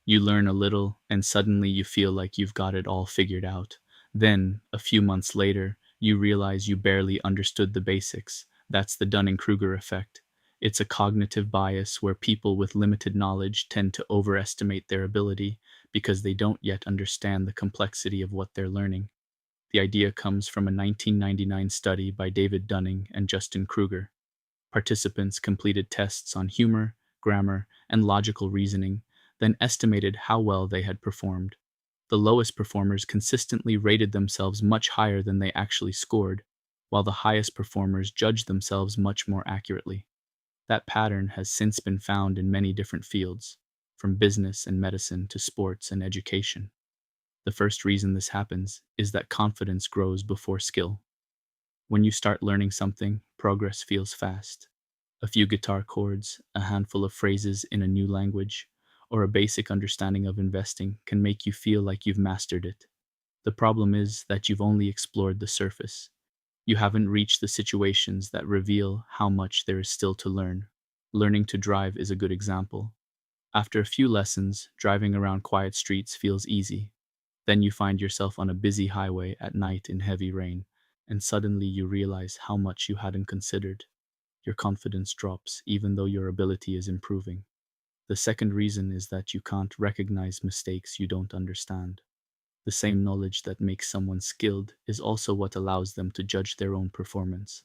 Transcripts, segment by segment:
You learn a little, and suddenly you feel like you've got it all figured out. Then, a few months later, you realize you barely understood the basics. That's the Dunning-Kruger effect. It's a cognitive bias where people with limited knowledge tend to overestimate their ability because they don't yet understand the complexity of what they're learning. The idea comes from a 1999 study by David Dunning and Justin Kruger. Participants completed tests on humor, grammar, and logical reasoning, then estimated how well they had performed. The lowest performers consistently rated themselves much higher than they actually scored, while the highest performers judged themselves much more accurately. That pattern has since been found in many different fields, from business and medicine to sports and education. The first reason this happens is that confidence grows before skill. When you start learning something, progress feels fast. A few guitar chords, a handful of phrases in a new language, or a basic understanding of investing can make you feel like you've mastered it. The problem is that you've only explored the surface. You haven't reached the situations that reveal how much there is still to learn. Learning to drive is a good example. After a few lessons, driving around quiet streets feels easy. Then you find yourself on a busy highway at night in heavy rain, and suddenly you realize how much you hadn't considered. Your confidence drops even though your ability is improving. The second reason is that you can't recognize mistakes you don't understand. The same knowledge that makes someone skilled is also what allows them to judge their own performance.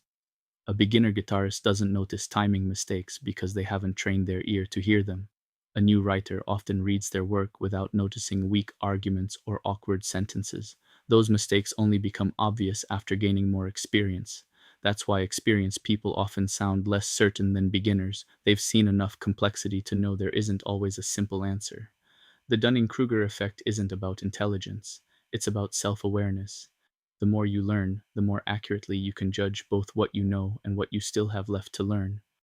A beginner guitarist doesn't notice timing mistakes because they haven't trained their ear to hear them. A new writer often reads their work without noticing weak arguments or awkward sentences. Those mistakes only become obvious after gaining more experience. That's why experienced people often sound less certain than beginners. They've seen enough complexity to know there isn't always a simple answer. The Dunning-Kruger effect isn't about intelligence, it's about self-awareness. The more you learn, the more accurately you can judge both what you know and what you still have left to learn.